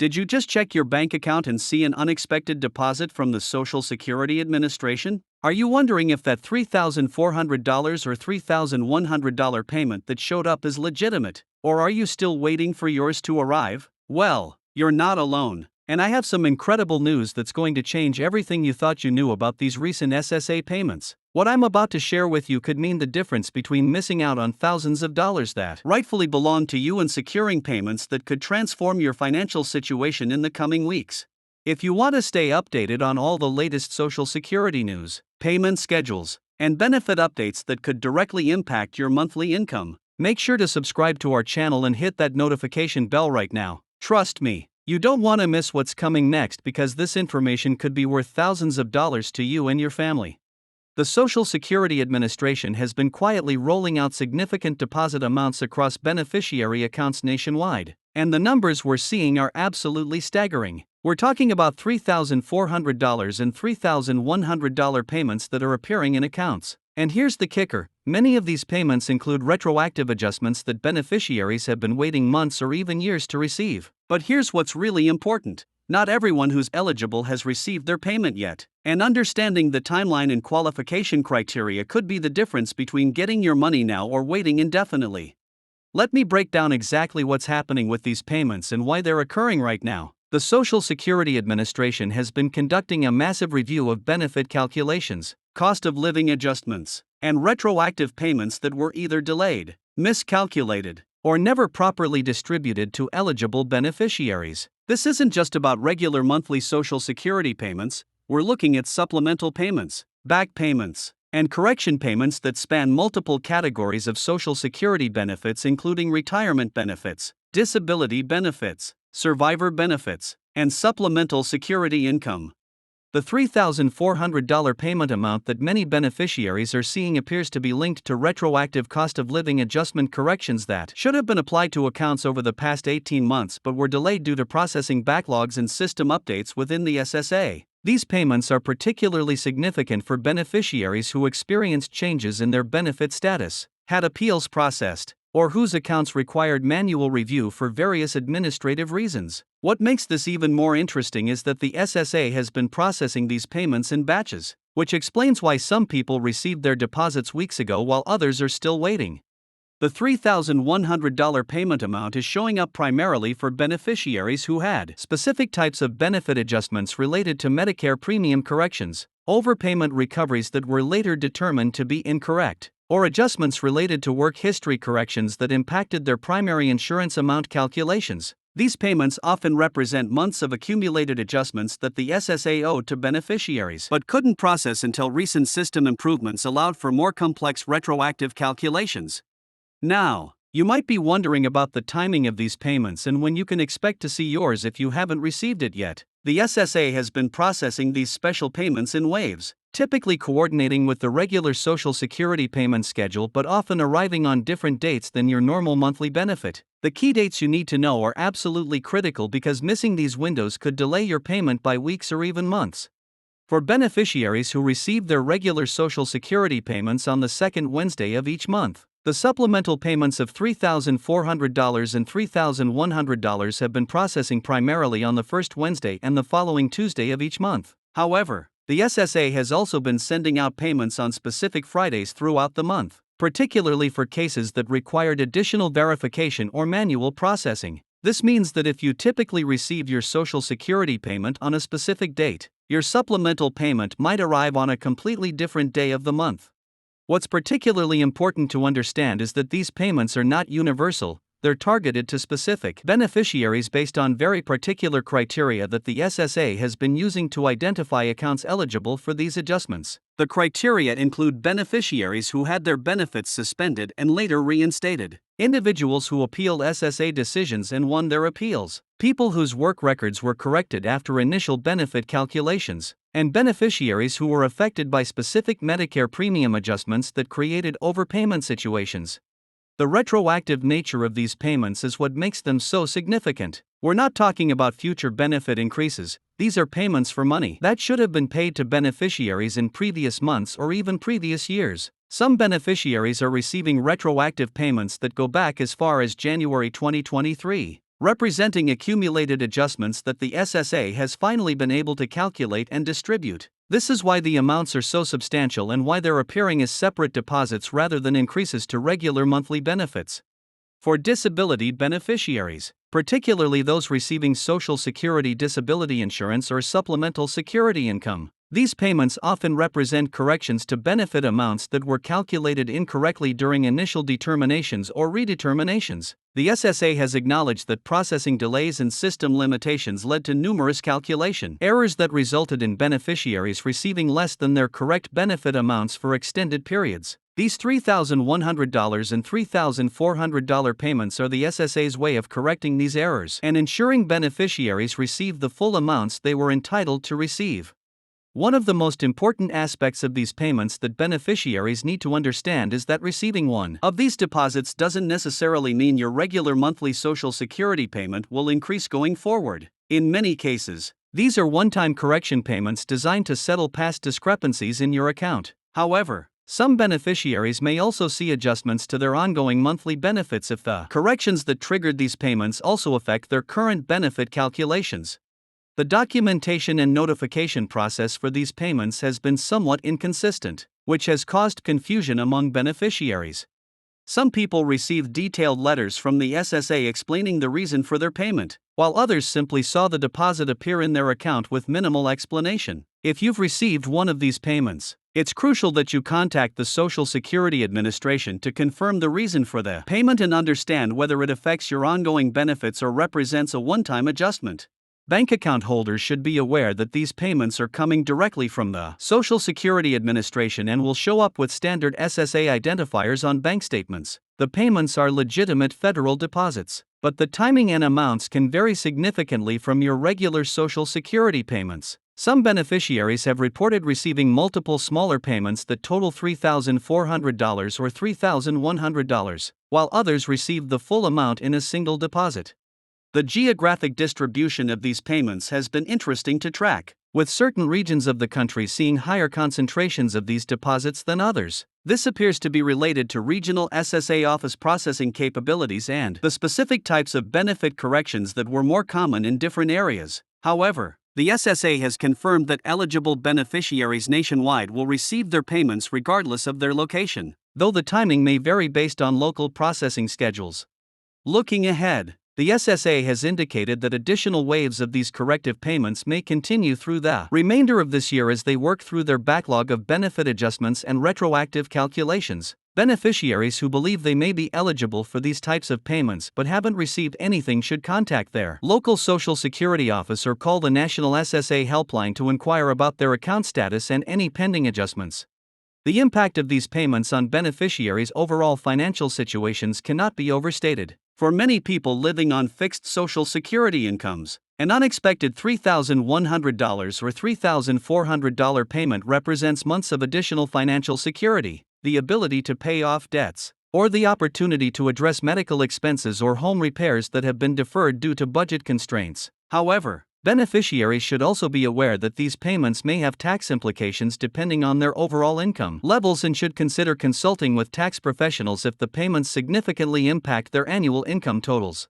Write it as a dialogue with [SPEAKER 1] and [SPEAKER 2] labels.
[SPEAKER 1] Did you just check your bank account and see an unexpected deposit from the Social Security Administration? Are you wondering if that $3,400 or $3,100 payment that showed up is legitimate? Or are you still waiting for yours to arrive? Well, you're not alone. And I have some incredible news that's going to change everything you thought you knew about these recent SSA payments. What I'm about to share with you could mean the difference between missing out on thousands of dollars that rightfully belong to you and securing payments that could transform your financial situation in the coming weeks. If you want to stay updated on all the latest Social Security news, payment schedules, and benefit updates that could directly impact your monthly income, make sure to subscribe to our channel and hit that notification bell right now. Trust me, you don't want to miss what's coming next because this information could be worth thousands of dollars to you and your family. The Social Security Administration has been quietly rolling out significant deposit amounts across beneficiary accounts nationwide, and the numbers we're seeing are absolutely staggering. We're talking about $3,400 and $3,100 payments that are appearing in accounts. And here's the kicker: many of these payments include retroactive adjustments that beneficiaries have been waiting months or even years to receive. But here's what's really important: not everyone who's eligible has received their payment yet. And understanding the timeline and qualification criteria could be the difference between getting your money now or waiting indefinitely. Let me break down exactly what's happening with these payments and why they're occurring right now. The Social Security Administration has been conducting a massive review of benefit calculations, cost of living adjustments, and retroactive payments that were either delayed, miscalculated, or never properly distributed to eligible beneficiaries. This isn't just about regular monthly Social Security payments. We're looking at supplemental payments, back payments, and correction payments that span multiple categories of Social Security benefits, including retirement benefits, disability benefits, survivor benefits, and supplemental security income. The $3,400 payment amount that many beneficiaries are seeing appears to be linked to retroactive cost of living adjustment corrections that should have been applied to accounts over the past 18 months but were delayed due to processing backlogs and system updates within the SSA. These payments are particularly significant for beneficiaries who experienced changes in their benefit status, had appeals processed, or whose accounts required manual review for various administrative reasons. What makes this even more interesting is that the SSA has been processing these payments in batches, which explains why some people received their deposits weeks ago while others are still waiting. The $3,100 payment amount is showing up primarily for beneficiaries who had specific types of benefit adjustments related to Medicare premium corrections, overpayment recoveries that were later determined to be incorrect, or adjustments related to work history corrections that impacted their primary insurance amount calculations. These payments often represent months of accumulated adjustments that the SSA owed to beneficiaries but couldn't process until recent system improvements allowed for more complex retroactive calculations. Now, you might be wondering about the timing of these payments and when you can expect to see yours if you haven't received it yet. The SSA has been processing these special payments in waves, typically coordinating with the regular Social Security payment schedule but often arriving on different dates than your normal monthly benefit. The key dates you need to know are absolutely critical because missing these windows could delay your payment by weeks or even months. For beneficiaries who receive their regular Social Security payments on the second Wednesday of each month, the supplemental payments of $3,400 and $3,100 have been processing primarily on the first Wednesday and the following Tuesday of each month. However, the SSA has also been sending out payments on specific Fridays throughout the month, particularly for cases that required additional verification or manual processing. This means that if you typically receive your Social Security payment on a specific date, your supplemental payment might arrive on a completely different day of the month. What's particularly important to understand is that these payments are not universal. They're targeted to specific beneficiaries based on very particular criteria that the SSA has been using to identify accounts eligible for these adjustments. The criteria include beneficiaries who had their benefits suspended and later reinstated, individuals who appealed SSA decisions and won their appeals, people whose work records were corrected after initial benefit calculations, and beneficiaries who were affected by specific Medicare premium adjustments that created overpayment situations. The retroactive nature of these payments is what makes them so significant. We're not talking about future benefit increases. These are payments for money that should have been paid to beneficiaries in previous months or even previous years. Some beneficiaries are receiving retroactive payments that go back as far as January 2023. representing accumulated adjustments that the SSA has finally been able to calculate and distribute. This is why the amounts are so substantial and why they're appearing as separate deposits rather than increases to regular monthly benefits. For disability beneficiaries, particularly those receiving Social Security disability insurance or supplemental security income, these payments often represent corrections to benefit amounts that were calculated incorrectly during initial determinations or redeterminations. The SSA has acknowledged that processing delays and system limitations led to numerous calculation errors that resulted in beneficiaries receiving less than their correct benefit amounts for extended periods. These $3,100 and $3,400 payments are the SSA's way of correcting these errors and ensuring beneficiaries receive the full amounts they were entitled to receive. One of the most important aspects of these payments that beneficiaries need to understand is that receiving one of these deposits doesn't necessarily mean your regular monthly Social Security payment will increase going forward. In many cases, these are one-time correction payments designed to settle past discrepancies in your account. However, some beneficiaries may also see adjustments to their ongoing monthly benefits if the corrections that triggered these payments also affect their current benefit calculations. The documentation and notification process for these payments has been somewhat inconsistent, which has caused confusion among beneficiaries. Some people receive detailed letters from the SSA explaining the reason for their payment, while others simply saw the deposit appear in their account with minimal explanation. If you've received one of these payments, it's crucial that you contact the Social Security Administration to confirm the reason for the payment and understand whether it affects your ongoing benefits or represents a one-time adjustment. Bank account holders should be aware that these payments are coming directly from the Social Security Administration and will show up with standard SSA identifiers on bank statements. The payments are legitimate federal deposits, but the timing and amounts can vary significantly from your regular Social Security payments. Some beneficiaries have reported receiving multiple smaller payments that total $3,400 or $3,100, while others received the full amount in a single deposit. The geographic distribution of these payments has been interesting to track, with certain regions of the country seeing higher concentrations of these deposits than others. This appears to be related to regional SSA office processing capabilities and the specific types of benefit corrections that were more common in different areas. However, the SSA has confirmed that eligible beneficiaries nationwide will receive their payments regardless of their location, though the timing may vary based on local processing schedules. Looking ahead, the SSA has indicated that additional waves of these corrective payments may continue through the remainder of this year as they work through their backlog of benefit adjustments and retroactive calculations. Beneficiaries who believe they may be eligible for these types of payments but haven't received anything should contact their local Social Security office or call the National SSA helpline to inquire about their account status and any pending adjustments. The impact of these payments on beneficiaries' overall financial situations cannot be overstated. For many people living on fixed Social Security incomes, an unexpected $3,100 or $3,400 payment represents months of additional financial security, the ability to pay off debts, or the opportunity to address medical expenses or home repairs that have been deferred due to budget constraints. However, beneficiaries should also be aware that these payments may have tax implications depending on their overall income levels and should consider consulting with tax professionals if the payments significantly impact their annual income totals.